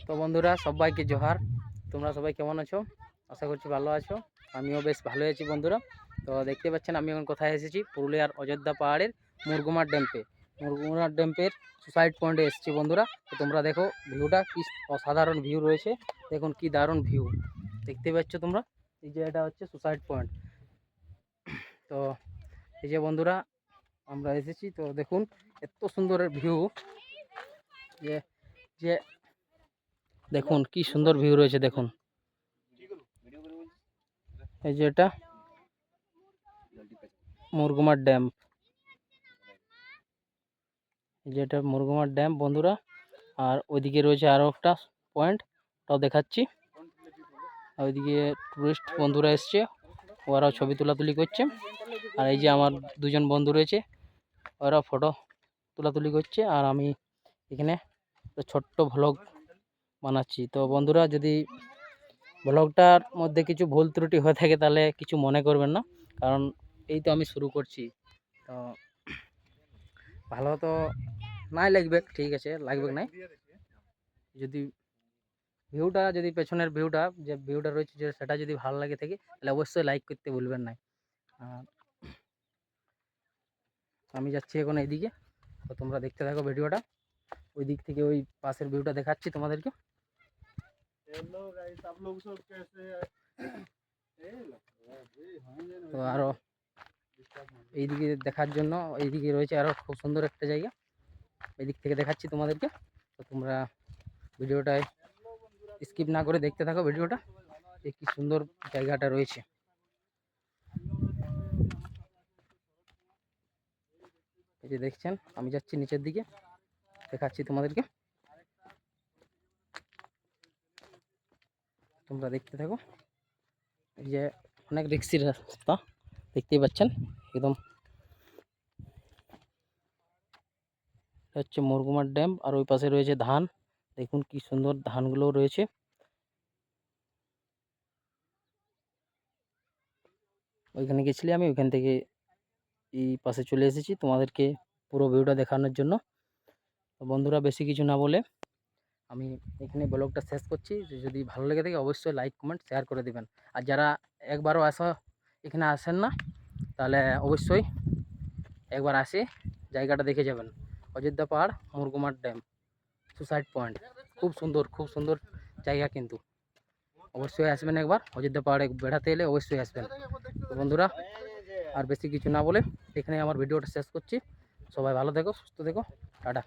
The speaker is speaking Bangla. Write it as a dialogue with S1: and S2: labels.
S1: তো বন্ধুরা সবাইকে জোহার। তোমরা সবাই কেমন আছো? আশা করছি ভালো আছো। আমিও বেশ ভালো আছি বন্ধুরা। তো দেখতে পাচ্ছেন আমি এখন কোথায় এসেছি, পুরুলিয়ার অযোধ্যা পাহাড়ের মুরগুমার ড্যাম্পে। মুরগুমার ড্যাম্পের সুসাইড পয়েন্টে এসেছি বন্ধুরা। তো তোমরা দেখো ভিউটা কি অসাধারণ ভিউ রয়েছে। দেখুন কি দারুণ ভিউ দেখতে পাচ্ছ তোমরা। এই যে এটা হচ্ছে সুসাইড পয়েন্ট। তো এই যে বন্ধুরা আমরা এসেছি, তো দেখুন এত সুন্দর ভিউ। যে যে দেখুন কি সুন্দর ভিউ রয়েছে। দেখুন এই যে এটা মুরগুমার ড্যাম, এই যে এটা মুরগুমার ড্যাম বন্ধুরা। আর ওইদিকে রয়েছে আরও একটা পয়েন্ট, তাও দেখাচ্ছি। ওইদিকে টুরিস্ট বন্ধুরা এসছে, ওরাও ছবি তোলাতুলি করছে। আর এই যে আমার দুজন বন্ধু রয়েছে, ওরা ফটো তোলাতুলি করছে। আর আমি এখানে তো ছোট্ট ভ্লগ বানাচ্ছি। তো বন্ধুরা যদি ব্লগটার মধ্যে কিছু ভুল ত্রুটি হয়ে থাকে তাহলে কিছু মনে করবেন না, কারণ এই তো আমি শুরু করছি। তো ভালো তো নাই লাগবে, ঠিক আছে লাগবে নাই। যদি ভিউটা, যদি পেছনের ভিউটা, যে ভিউটা রয়েছে যে সেটা যদি ভালো লাগে থাকে তাহলে অবশ্যই লাইক করতে ভুলবেন না। আর আমি যাচ্ছি এখন এইদিকে, তো তোমরা দেখতে থাকো ভিডিওটা। ওই দিক থেকে ওই পাশের ভিউটা দেখাচ্ছি তোমাদেরকে। তো আরও এইদিকে দেখার জন্য এইদিকে রয়েছে আরও খুব সুন্দর একটা জায়গা, এই দিক থেকে দেখাচ্ছি তোমাদেরকে। তো তোমরা ভিডিওটায় স্কিপ না করে দেখতে থাকো ভিডিওটা, এই কি সুন্দর জায়গাটা রয়েছে। এই যে দেখছেন আমি যাচ্ছি নিচের দিকে, দেখাচ্ছি তোমাদেরকে, তোমরা দেখতে থাকো। এই যে অনেক রিক্সি রাস্তা দেখতেই পাচ্ছেন একদম। হচ্ছে মুরগুমার ড্যাম, আর ওই পাশে রয়েছে ধান। দেখুন কি সুন্দর ধানগুলো রয়েছে। ওইখানে গেছিলি আমি, ওইখান থেকে এই পাশে চলে এসেছি তোমাদেরকে পুরো ভিউটা দেখানোর জন্য। তো বন্ধুরা বেশি কিছু না বলে আমি এখানে ব্লগটা শেষ করছি। যদি ভালো লেগে থাকে অবশ্যই লাইক কমেন্ট শেয়ার করে দেবেন। আর যারা একবারও এখানে আসেন না তাহলে অবশ্যই একবার আসে জায়গাটা দেখে যাবেন। অযোধ্যা পাহাড় মুরগুমার ড্যাম সুসাইড পয়েন্ট, খুব সুন্দর জায়গা। কিন্তু অবশ্যই আসবেন একবার অযোধ্যা পাহাড়ে বেড়াতে এলে, অবশ্যই আসবেন। তো বন্ধুরা আর বেশি কিছু না বলে এখানে আমার ভিডিওটা শেষ করছি। সবাই ভালো থেকো, সুস্থ থেকো, টাটা।